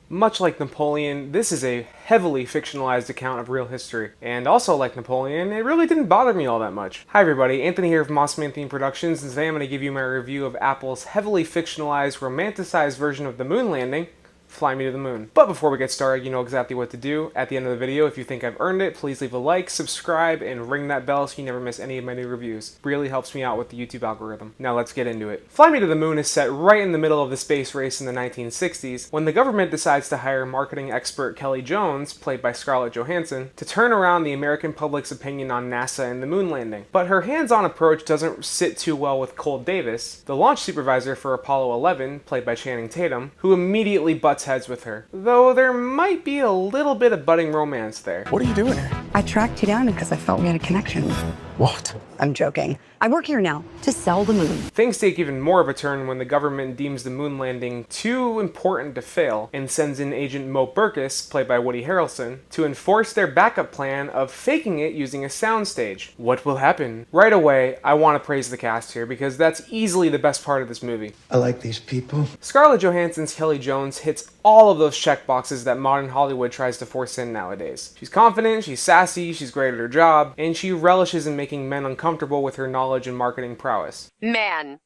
Much like Napoleon, this is a heavily fictionalized account of real history. And also like Napoleon, it really didn't bother me all that much. Hi everybody, Anthony here from Mossman Theme Productions, and today I'm going to give you my review of Apple's heavily fictionalized, romanticized version of the moon landing, Fly Me to the Moon. But before we get started, you know exactly what to do. At the end of the video, if you think I've earned it, please leave a like, subscribe, and ring that bell so you never miss any of my new reviews. It really helps me out with the YouTube algorithm. Now let's get into it. Fly Me to the Moon is set right in the middle of the space race in the 1960s, when the government decides to hire marketing expert Kelly Jones, played by Scarlett Johansson, to turn around the American public's opinion on NASA and the moon landing. But her hands-on approach doesn't sit too well with Cole Davis, the launch supervisor for Apollo 11, played by Channing Tatum, who immediately butts heads with her. Though there might be a little bit of budding romance there. What are you doing here? I tracked you down because I felt we had a connection. What? I'm joking. I work here now to sell the moon. Things take even more of a turn when the government deems the moon landing too important to fail and sends in Agent Mo Burkus, played by Woody Harrelson, to enforce their backup plan of faking it using a soundstage. What will happen? Right away, I want to praise the cast here because that's easily the best part of this movie. I like these people. Scarlett Johansson's Kelly Jones hits all of those checkboxes that modern Hollywood tries to force in nowadays. She's confident, she's sassy, she's great at her job, and she relishes in making men uncomfortable with her knowledge and marketing prowess. Man.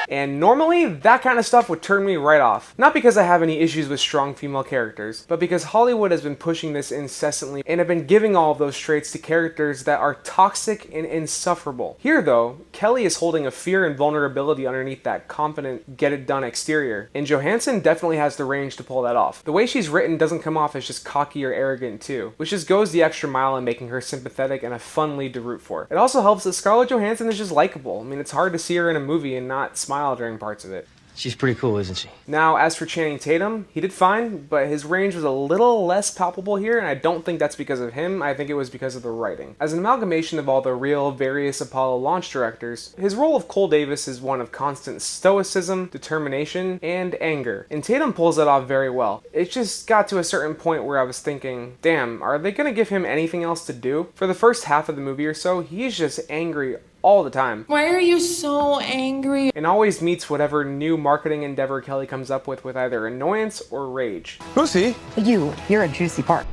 And normally, that kind of stuff would turn me right off. Not because I have any issues with strong female characters, but because Hollywood has been pushing this incessantly and have been giving all of those traits to characters that are toxic and insufferable. Here though, Kelly is holding a fear and vulnerability underneath that confident, get-it-done exterior, and Johansson definitely has the range to pull that off. The way she's written doesn't come off as just cocky or arrogant too, which just goes the extra mile in making her sympathetic and a fun lead to root for. It also helps that Scarlett Johansson is just likable. I mean, it's hard to see her in a movie and not smile during parts of it. She's pretty cool, isn't she? Now, as for Channing Tatum, he did fine, but his range was a little less palpable here, and I don't think that's because of him, I think it was because of the writing. As an amalgamation of all the real, various Apollo launch directors, his role of Cole Davis is one of constant stoicism, determination, and anger, and Tatum pulls that off very well. It just got to a certain point where I was thinking, damn, are they gonna give him anything else to do? For the first half of the movie or so, he's just angry all the time. Why are you so angry? And always meets whatever new marketing endeavor Kelly comes up with either annoyance or rage. Who's he? You're a juicy part.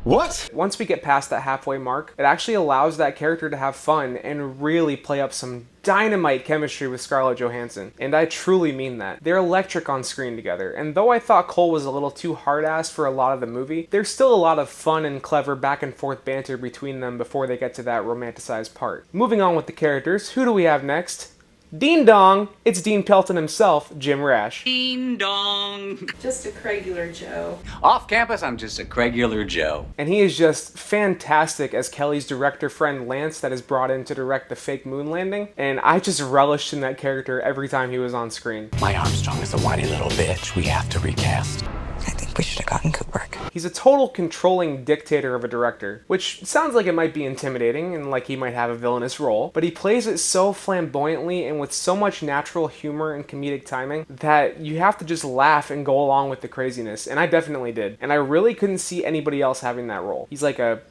What? Once we get past that halfway mark, it actually allows that character to have fun and really play up some dynamite chemistry with Scarlett Johansson. And I truly mean that. They're electric on screen together, and though I thought Cole was a little too hard-assed for a lot of the movie, there's still a lot of fun and clever back and forth banter between them before they get to that romanticized part. Moving on with the characters, who do we have next? Ding dong! It's Dean Pelton himself, Jim Rash. Ding dong. Just a regular Joe. Off campus, I'm just a regular Joe. And he is just fantastic as Kelly's director friend Lance that is brought in to direct the fake moon landing, and I just relished in that character every time he was on screen. My Armstrong is a whiny little bitch. We have to recast. I think we should have gotten Kubrick. He's a total controlling dictator of a director, which sounds like it might be intimidating and like he might have a villainous role, but he plays it so flamboyantly and with so much natural humor and comedic timing that you have to just laugh and go along with the craziness, and I definitely did. And I really couldn't see anybody else having that role. He's like a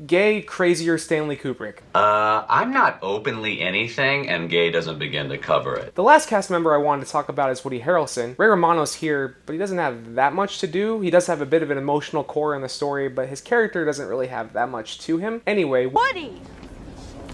gay, crazier Stanley Kubrick. I'm not openly anything, and gay doesn't begin to cover it. The last cast member I wanted to talk about is Woody Harrelson. Ray Romano's here, but he doesn't have that much to do. He does have a bit of an emotional core in the story, but his character doesn't really have that much to him. Anyway, Woody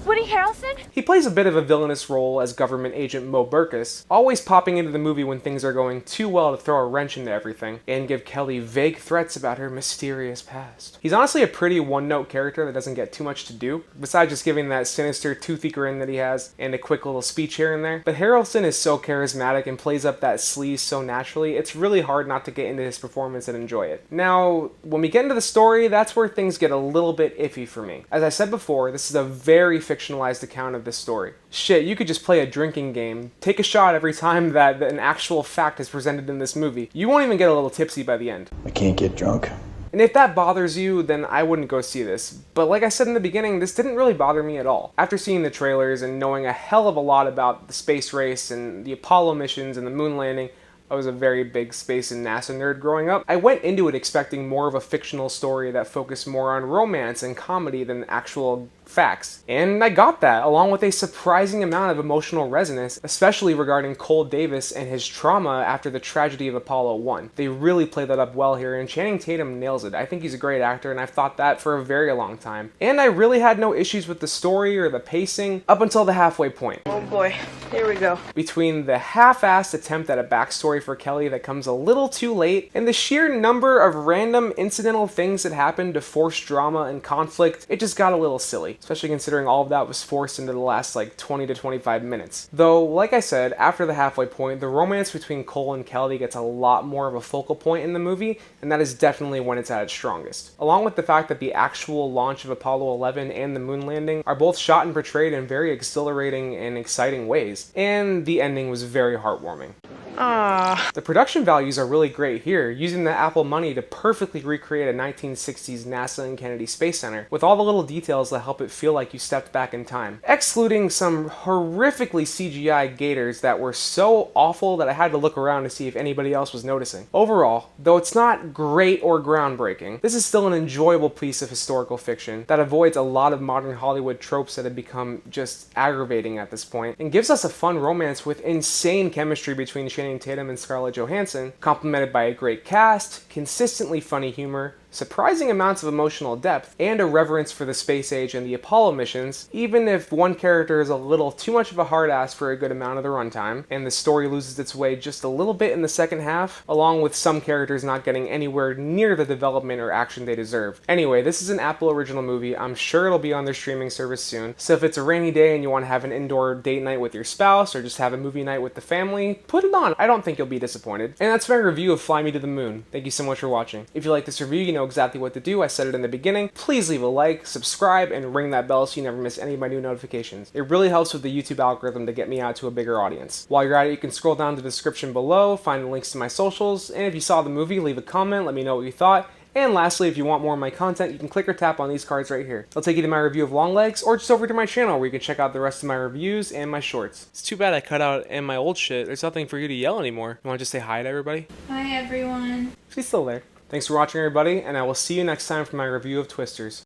Harrelson? he plays a bit of a villainous role as government agent Mo Burkus, always popping into the movie when things are going too well to throw a wrench into everything, and give Kelly vague threats about her mysterious past. He's honestly a pretty one-note character that doesn't get too much to do, besides just giving that sinister toothy grin that he has, and a quick little speech here and there. But Harrelson is so charismatic and plays up that sleaze so naturally, it's really hard not to get into his performance and enjoy it. Now, when we get into the story, that's where things get a little bit iffy for me. As I said before, this is a very fictionalized account of this story. Shit, you could just play a drinking game, take a shot every time that an actual fact is presented in this movie. You won't even get a little tipsy by the end. I can't get drunk. And if that bothers you, then I wouldn't go see this. But like I said in the beginning, this didn't really bother me at all. After seeing the trailers and knowing a hell of a lot about the space race and the Apollo missions and the moon landing, I was a very big space and NASA nerd growing up. I went into it expecting more of a fictional story that focused more on romance and comedy than actual facts. And I got that, along with a surprising amount of emotional resonance, especially regarding Cole Davis and his trauma after the tragedy of Apollo 1. They really play that up well here, and Channing Tatum nails it. I think he's a great actor, and I've thought that for a very long time. And I really had no issues with the story or the pacing up until the halfway point. Oh boy, here we go. Between the half-assed attempt at a backstory for Kelly that comes a little too late, and the sheer number of random incidental things that happen to force drama and conflict, it just got a little silly, especially considering all of that was forced into the last like 20 to 25 minutes. Though, like I said, after the halfway point, the romance between Cole and Kelly gets a lot more of a focal point in the movie, and that is definitely when it's at its strongest. Along with the fact that the actual launch of Apollo 11 and the moon landing are both shot and portrayed in very exhilarating and exciting ways, and the ending was very heartwarming. The production values are really great here, using the Apple money to perfectly recreate a 1960s NASA and Kennedy Space Center, with all the little details that help it feel like you stepped back in time. Excluding some horrifically CGI gators that were so awful that I had to look around to see if anybody else was noticing. Overall, though it's not great or groundbreaking, this is still an enjoyable piece of historical fiction that avoids a lot of modern Hollywood tropes that have become just aggravating at this point, and gives us a fun romance with insane chemistry between Channing Tatum and Scarlett Johansson, complemented by a great cast, consistently funny humor, surprising amounts of emotional depth, and a reverence for the space age and the Apollo missions, even if one character is a little too much of a hard ass for a good amount of the runtime, and the story loses its way just a little bit in the second half, along with some characters not getting anywhere near the development or action they deserve. Anyway, this is an Apple original movie. I'm sure it'll be on their streaming service soon, so if it's a rainy day and you want to have an indoor date night with your spouse, or just have a movie night with the family, put it on. I don't think you'll be disappointed. And that's my review of Fly Me to the Moon. Thank you so much for watching. If you like this review, you know exactly what to do. I said it in the beginning. Please leave a like, subscribe, and ring that bell so you never miss any of my new notifications. It really helps with the YouTube algorithm to get me out to a bigger audience. While you're at it, you can scroll down to the description below, find the links to my socials, and if you saw the movie, leave a comment, let me know what you thought. And lastly, if you want more of my content, you can click or tap on these cards right here. They'll take you to my review of Longlegs, or just over to my channel where you can check out the rest of my reviews and my shorts. It's too bad I cut out in my old shit. There's nothing for you to yell anymore. You want to just say hi to everybody? Hi, everyone. She's still there. Thanks for watching, everybody, and I will see you next time for my review of Twisters.